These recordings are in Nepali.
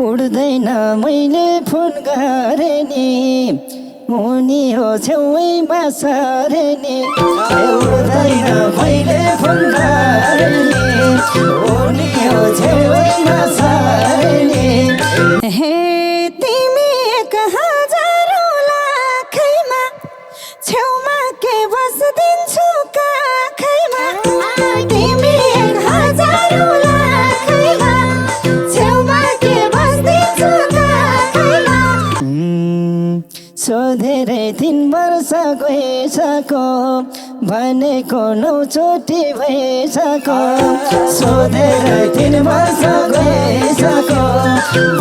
उड्दैन मैले फोन गरे नि उनी हो छेउमा सरे नि उड्दैन मैले फोन गरे नि उनी हो छेउमा सरे नि हे तिमी 1000 लाखैमा छेउमा के बस्दिन्छु काखैमा तिमी 1000 लाखैमा छेउमा के बस्दिन्छु काखैमा सोधेरै 3 वर्ष गइसक्यो भनेको 9 चोटि भइसक्यो सोधेरै 3 वर्ष गइसक्यो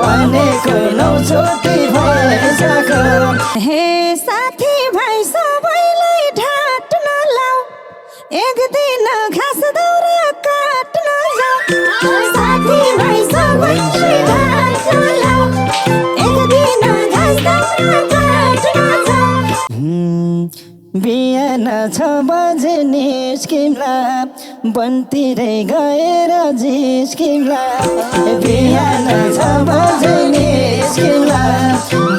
भनेको 9 चोटि भइसक्यो हे साथी भाइ सबैलाई ढाट्न लाऊ एक दिन घाँस दाउरा काट्न जाऊ साथी भाइ सबैलाई ढाट्न लाऊ एक दिन घाँस दाउरा काट्न जाऊ बिहान 6 बजे निस्किम्ला बनतिरै गएर जिस्किम्ला बिहान 6 बजे निस्किम्ला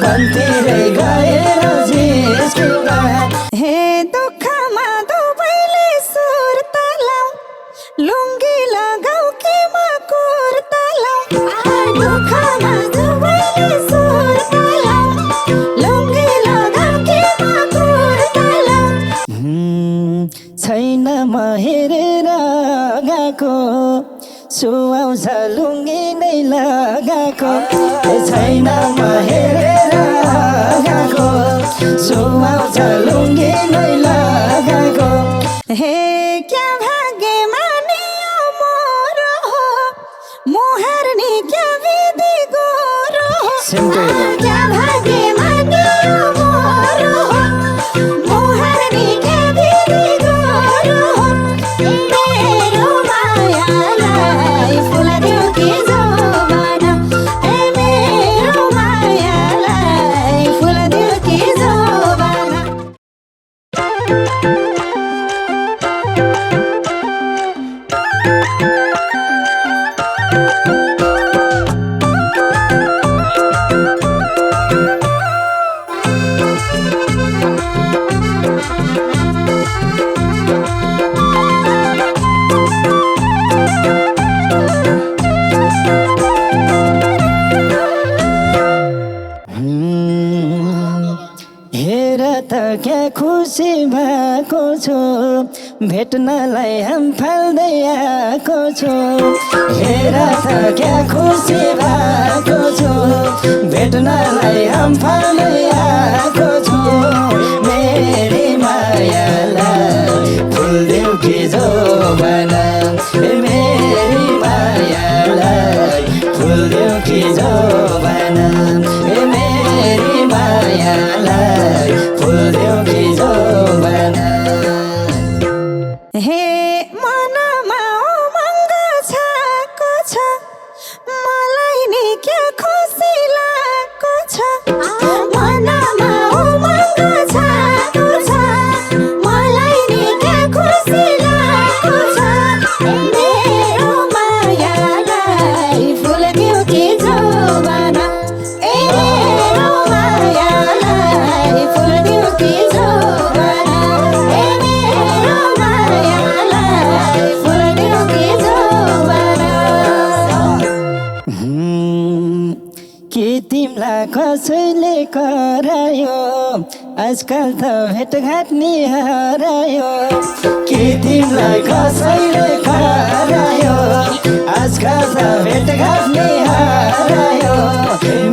बनतिरै गएर जिस्किम्ला हे दुःखमा दुबैले सुर्ता लाऊ लुङ्गी लगाऊ कि म कुर्ता लाऊ दुःखमा दुबैले सुर्ता लाऊ लुङ्गी लगाऊ कि म कुर्ता लाऊ छैन म हेरेर गएको सुहाउँछ लुङ्गी नै लगाएको छैन म हेरेर गएको सुहाउँछ लुङ्गी नै लगाएको हे क्या भाग्यमा नि मोर हो मोहर्नी क्या विधि गोरो हो क्या भाग्यमा नि मोर हो मोहर्नी क्या विधि गोरो हो मेरो मायालाई फुलादेऊ कि जोबाना मेरो मायालाई फुलादेऊ कि जोबाना हेर त क्या खुसी भएको छु भेट्नलाई हम फाल्दै आएको छु हेर त क्या खुसी भएको छु भेट्नलाई हम फाल्दै आएको छु मेरी मायालाई फुल्देऊ कि जोबाना मेरी मायालाई फुल्देऊ कि जोबाना मेरी मायालाई फुल्देऊ कि जोबाना हे मनमा उमङ्ग छाएको छ मलाई नि क्या खुसी लागेको छ मनमा उमङ्ग छाएको छ मलाई नि क्या खुसी लागेको छ मेरो मायालाई फुल्देऊ कि जोबाना मेरो मायालाई फुल्देऊ कि जोबाना मेरो मायालाई फुल्देऊ कि जोबाना के तिमीलाई कसैले करायो आजकल त भेटघाट नि हरायो के तिमीलाई कसैले करायो आजकल त भेटघाट नि हरायो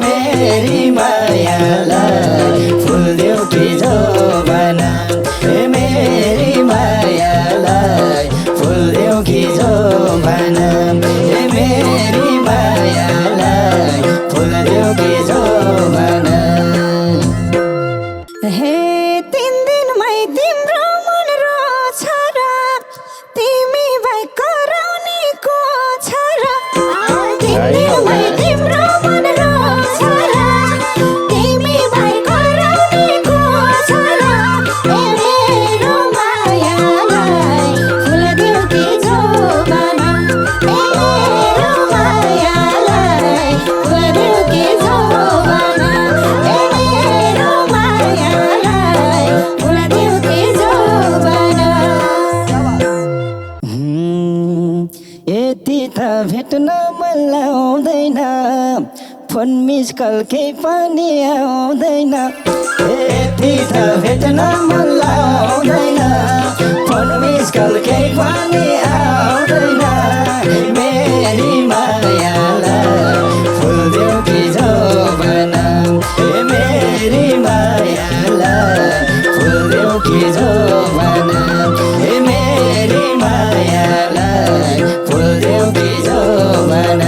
मेरी मायालाई फुल्देऊ कि जोबाना मेरी मायालाई फुल्देऊ कि जोबाना मेरी मायालाई फुल्देऊ कि जोबाना हे 3 दिनमै तिम्रो मन रोछ र तिमी भाइ कराउने को छ र 3 दिनमै तिम्रो मन रोछ र तिमी भाइ कराउने को छ र मेरो मायालाई फुल्देऊ कि जोबाना मेरो माया लाउँदैन फोन मिस कल केही पनि आउँदैन यति त भेट्न मन लाउँदैन फोन मिस कल केही पनि आउँदैन मेरी मायालाई फुल देऊ कि जोबन मेरी मायालाई फुल देऊ कि जोबन मेरी मायालाई फुल देऊ कि जोबन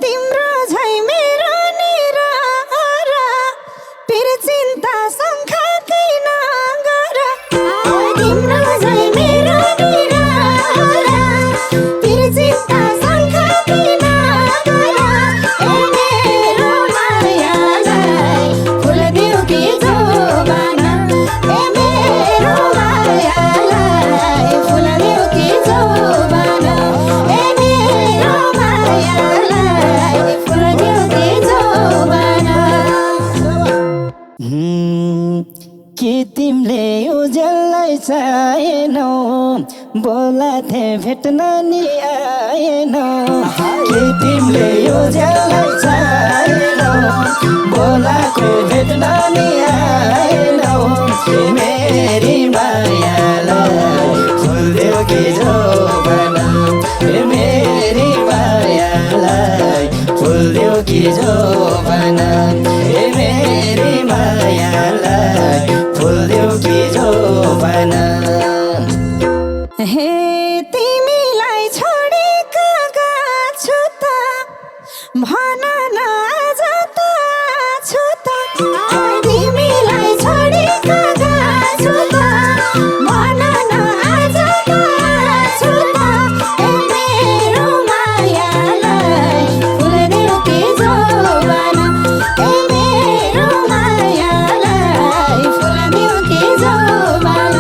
तिम्रो झै मेरो निराहार पिर चिन्ता शङ्का किन गर तिम्रो झै मेरो निराहार पिर चिन्ता शङ्का किन गर मेरो मायालाई फुल देऊ कि जोबन मेरो मायालाई फुल देऊ कि जोबन मेरो मायालाई फुल देऊ कि जोबन कि तिमीले उज्यालोलाई चाहेनौ बोलाथे भेट्न नि आएनौ कि तिमीले उज्यालोलाई चाहेनौ बोलाको भेट्न नि आएनौ मेरी मायालाई फुल देऊ कि जोबन मेरी मायालाई फुल देऊ कि जोबन मेरी मायालाई फुल देऊ कि जोबन हे तिमीलाई छोडी कहाँ छु त भन न आज त छु त तिमीलाई छोडी कहाँ छु त भन न आज त छु त मेरो मायालाई फुल देऊ कि जोबन मेरो मायालाई फुल देऊ कि जोबन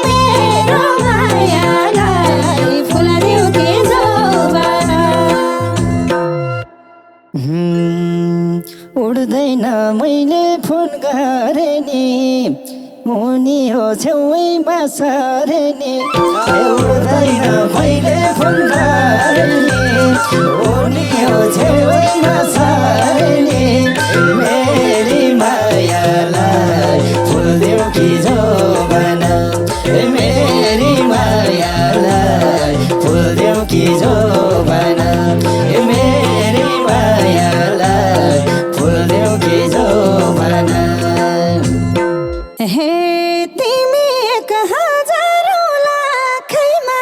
मेरो मायालाई फुल देऊ कि जोबन उड्दैन मैले फोन गरे नि उनी हो छेउमा सरे नि उड्दैन मैले फोन गरे नि उनी हो छेउमा सरे नि मेरी मायालाई फुल देऊ कि जोबन मेरी मायालाई फुल देऊ कि जोबन मेरी मायालाई फुल देऊ कि जोबन हे तिमी 1000 लाखैमा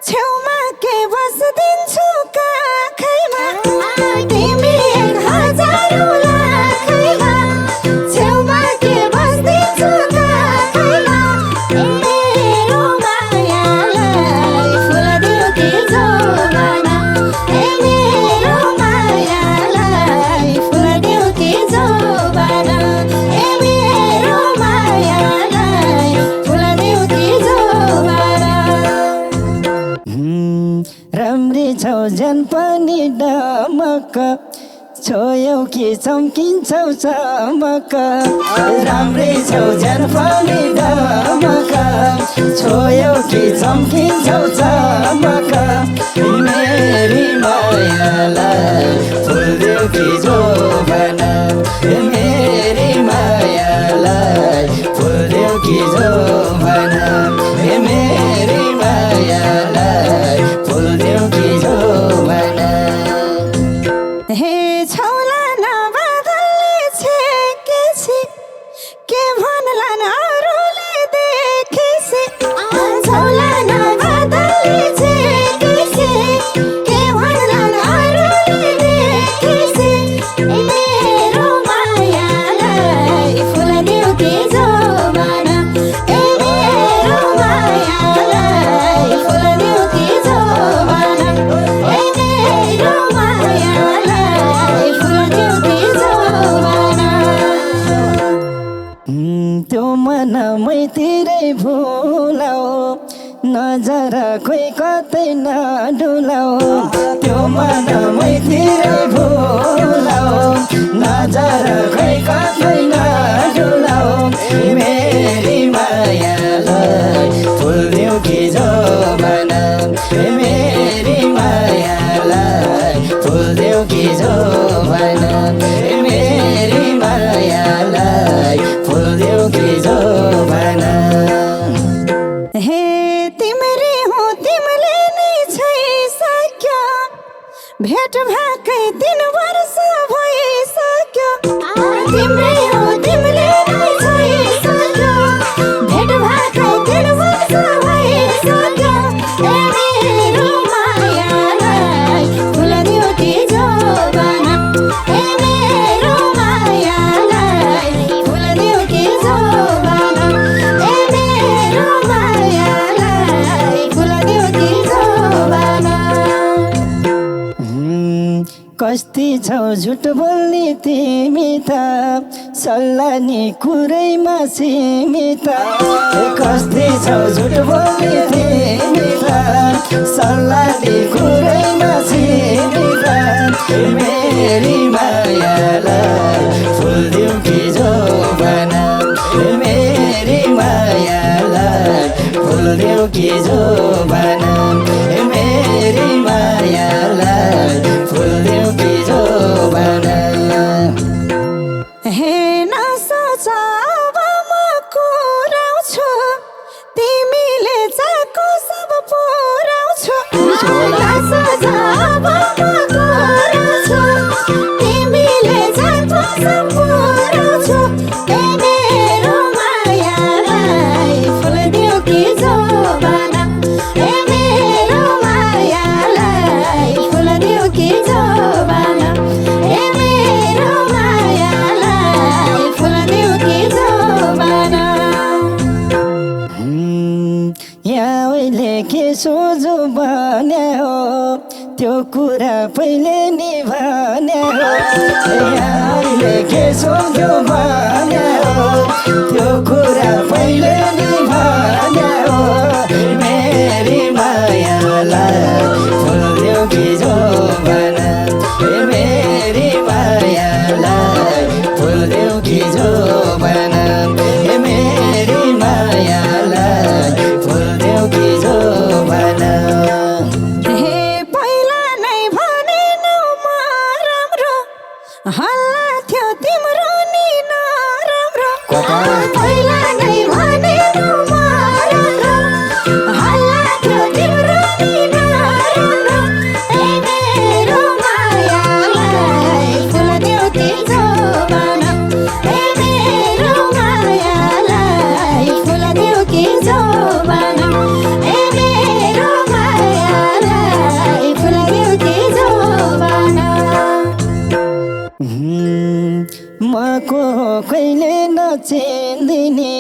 छेउमा के बस्दिन्छु काखैमा तिमी 1000 लाखैमा छेउमा के बस्दिन्छु काखैमा मेरो मायालाई फुल देऊ कि जोबन मेरो मायालाई फुल देऊ कि जोबन मेरो मायालाई फुल देऊ कि जोबन राम्री छौ जन पनि डमक छोयौ कि चम्किन्छौ चमक राम्रै छौ जन पनि डमक छोयौ कि चम्किन्छौ चमक मेरी मायालाई फुल देऊ कि जोबन मेरी मायालाई फुल देऊ कि जोबन मेरी मायालाई फुल देऊ कि जोबन हे छौला नबदल्ने छेकेछि के भन्ला न अरूले देखेछि छौला नबदल्ने छेकेछि के भन्ला न अरूले देखेछि मेरो मायालाई फुल देऊ कि जोबन मेरो मायालाई फुल देऊ कि जोबन मेरो मायालाई फुल देऊ कि जोबन त्यो मन मैतिरै भुलाऊ नजर खोइ कतै नडुलाऊ त्यो मन मैतिरै भुलाऊ नजर खोइ कतै नडुलाऊ मेरी मायालाई फुल देऊ कि जोबन मेरी भेट भएकै 3 वर्ष भइसक्यो तिम्रै हो तिमीले नै छोइसक्यो भेट भएकै 3 वर्ष भइसक्यो ए मेरो मायालाई फुल्दियो कि जोबना ए मेरो मायालाई फुल्दियो कि जोबना ए मेरो मायालाई फुल्दियो कि जोबना कस्ती छौ झुट बोल्ने तिमी त सल्लानी कुरैमा सीमित कस्ती छौ झुट बोल्ने तिमी त सल्लानी कुरैमा सीमित मेरी मायालाई फुल्दियो कि जोबना मेरी मायालाई फुल्दियो कि जोबना मेरी मायालाई फुल्दियो कि जोबना हे नसोच अब म कुराउँछु तिमीले चाहेको सब पुऱ्याउँछु नसोच अब म कुराउँछु तिमीले चाहेको सब पुऱ्याउँछु ए मेरो मायालाई फुल्दियो कि जोबना ए मेरो मायालाई फुल्दियो कि जोबना ए मेरो मायालाई फुल्दियो कि जोबना यहाँ उहिले के सोझो भने हो त्यो कुरा पहिले नि भने हो यहाँ उहिले के सोझो भने हो त्यो कुरा पहिले नि भने हो मेरी मायालाई फुल्दियो कि जोबना मेरी मायालाई फुल्दियो कि जोबना मेरी मायालाई फुल्दियो कि जोबना हे पहिला नै भनेनौ म राम्रो हल्ला थियो तिम्रो नि नराम्रो पहिला नै भनेनौ म राम्रो हल्ला थियो तिम्रो नि नराम्रो ए मेरो मायालाई फुल्दियो कि जोबना ए मेरो मायालाई फुल्दियो कि जोबना ए मेरो मायालाई फुल्दियो कि जोबना मको कहिले नचिन्दिने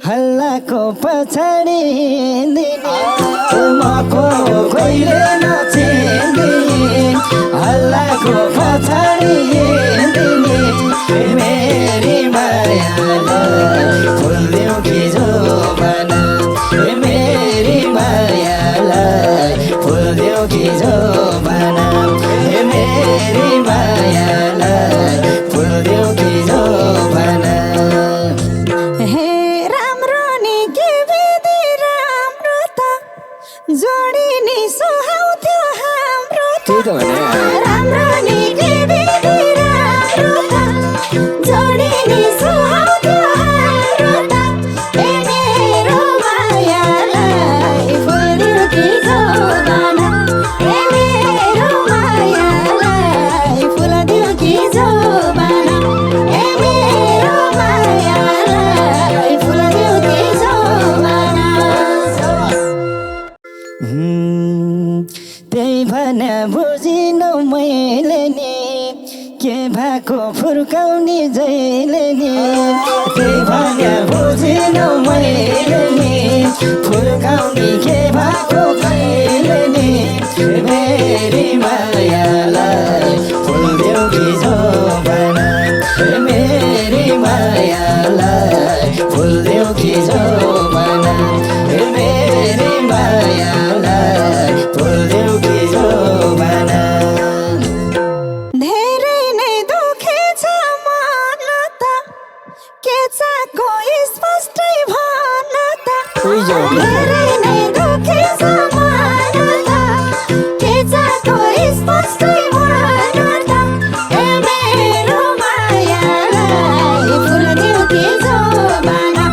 हल्लाको पछाडि हिँड्दिने मको कहिले नचिन्दिने हल्लाको पछाडि हिँड्दिने मेरी मायालाई फुल्दियो कि जोबना मेरी मायालाई फुल्दियो कि जोबना मेरी मायालाई फुल्दियो कि जोबना हे राम्रो नि के विधि राम्रो त जोडी नि सुहाउँथ्यो हाम्रो त राम्रो नि के विधि राम्रो त जोडी नि सुहाउँथ्यो हाम्रो त ए मेरो मायालाई फुल्दियो कि जोबना ए मेरो मायालाई फुल्दियो कि जोबना ए मेरो मायालाई फुल्दियो कि जोबना त्यही भने बुझिनौ मैले नि के भएको फुर्काउने जहिले नि त्यही भने बुझिनौ मैले नि फुर्काउने के भएको कहिले नि मेरी मायालाई फुल्दियो कि जोबना मेरी मायालाई फुल्दियो कि जोबना मेरी मायालाई फुल्दियो कि जोबना धेरै नै दुखेछ मन त के चाहेको स्पष्टै भन त धेरै नै दुखेछ मन त के चाहेको स्पष्टै भन त ए मेरो मायालाई फुल्दियो कि जोबना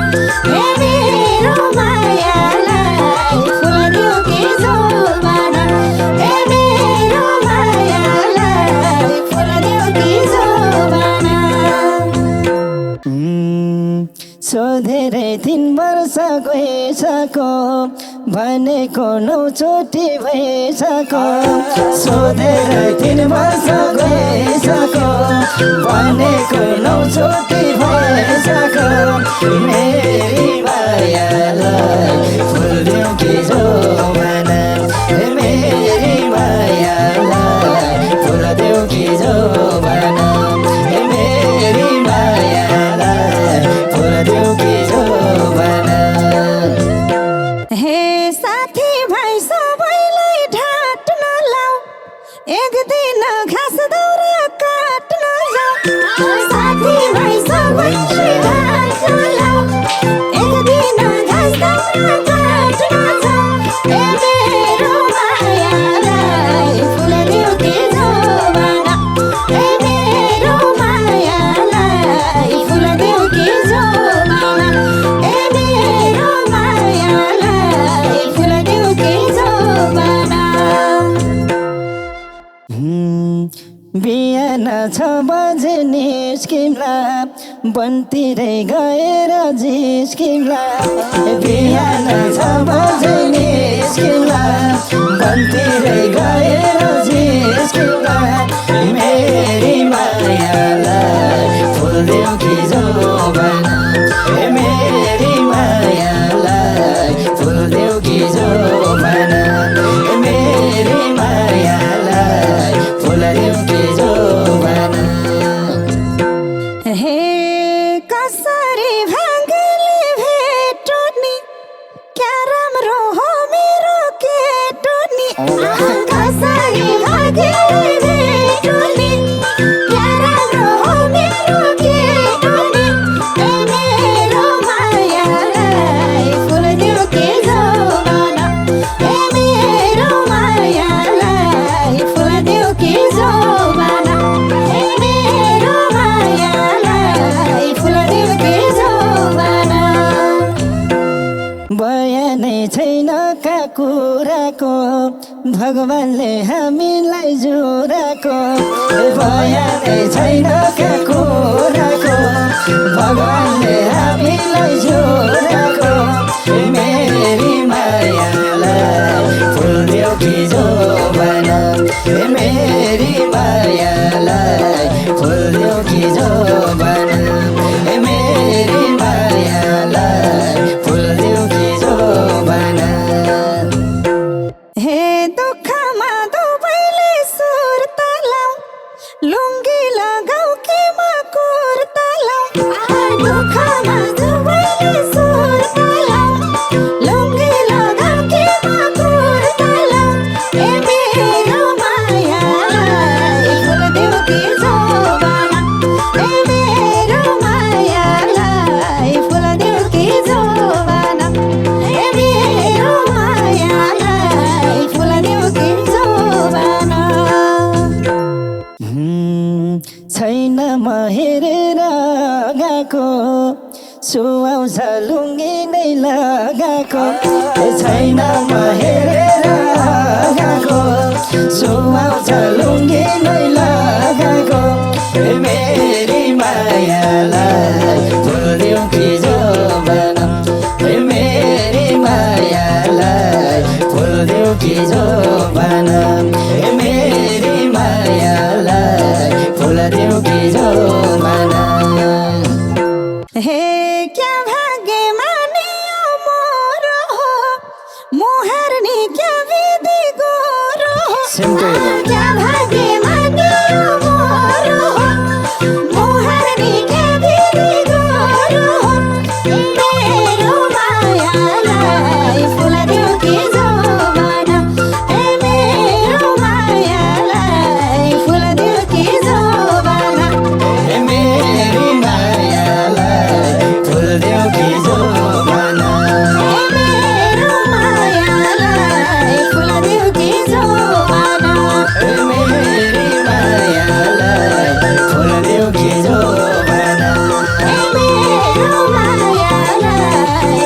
ए मेरो मायालाई फुल्दियो कि जोबना ए मेरो माया 3 वर्ष गइसक्यो भनेको 9 चोटि भइसक्यो सोधेर 3 वर्ष गइसक्यो भनेको 9 चोटि भइसक्यो मेरी मायालाई फुल देऊ कि जोबाना मेरी मायालाई फुल देऊ कि जोबाना मेरी मायालाई फुल देऊ कि जोबाना हे साथी भाइ सबैलाई ढाट्न लाऊ एक दिन घाँस दाउरा काट्न जाऊ साथी भाइ सबैलाई ढाट्न लाऊ एक दिन घाँस दाउरा काट्न जाऊ ए मेरो मायालाई फुल देऊ कि जोबाना ए मेरो मायालाई फुल देऊ कि जोबाना ए मेरो मायालाई फुल देऊ कि जोबाना बिहान 6 बजे निस्किम्ला बनतिरै गएर जिस्किम्ला बिहान 6 बजे निस्किम्ला बनतिरै गएर जिस्किम्ला मेरी मायालाई फुल देऊ कि जोबाना मेरी मायालाई फुल देऊ कि जोबाना मेरी मायालाई फुल देऊ कि जोबाना हे कसरी भाग्यले भेट्यो नि क्या राम्रो हो मेरो केटो नि कसरी भाग्यले भेट्यो नि क्या राम्रो हो मेरो केटो नि ए मेरो मायालाई फुल देऊ कि जोबाना ए मेरो मायालाई फुल देऊ कि जोबाना ए मेरो मायालाई फुल देऊ कि जोबाना बयानै छैन का कुराको भगवानले हामीलाई जुराको बयानै छैन का कुराको भगवानले हामीलाई जुराको मेरी मायालाई फुल देऊ कि जोबाना मेरी मायालाई फुल देऊ कि जोबाना मेरी मायालाई फुल देऊ कि जोबाना हे दुःखमा दुबैले सुर तालाऊ लुङ्गी लगाऊ कि म कुर्ता लाऊ दुःखमा दुबैले सुर तालाऊ लुङ्गी लगाऊ कि म कुर्ता लाऊ ए मेरो मायालाई फुल देऊ कि जोबाना ए मेरो मायालाई फुल देऊ कि जोबाना ए मेरो मायालाई फुल देऊ कि जोबाना छैन म हेरेर गएको सुहाउँछ लुङ्गी नै लगाएको छैन म हेरेर गएको सुहाउँछ लुङ्गी नै लगाएको मेरी मायालाई फुल देऊ कि जोबाना मेरी मायालाई फुल देऊ कि जोबाना मेरी मायालाई फुल देऊ कि जोबाना हे क्या भाग्य मानियो मोर हो मोहरनी क्या विधि गोरो हो Simple. क्या भाग्य मानियो मोर हो मोहरनी क्या विधि गोरो हो मेरो मायालाई फुल देऊ कि जोबाना ए मेरो मायालाई फुल देऊ कि जोबाना मेरी मायालाई फुल देऊ कि जोबाना मेरो मायालाई फुल देऊ कि जोबाना मेरी मायालाई फुल देऊ कि जोबाना मेरो मायालाई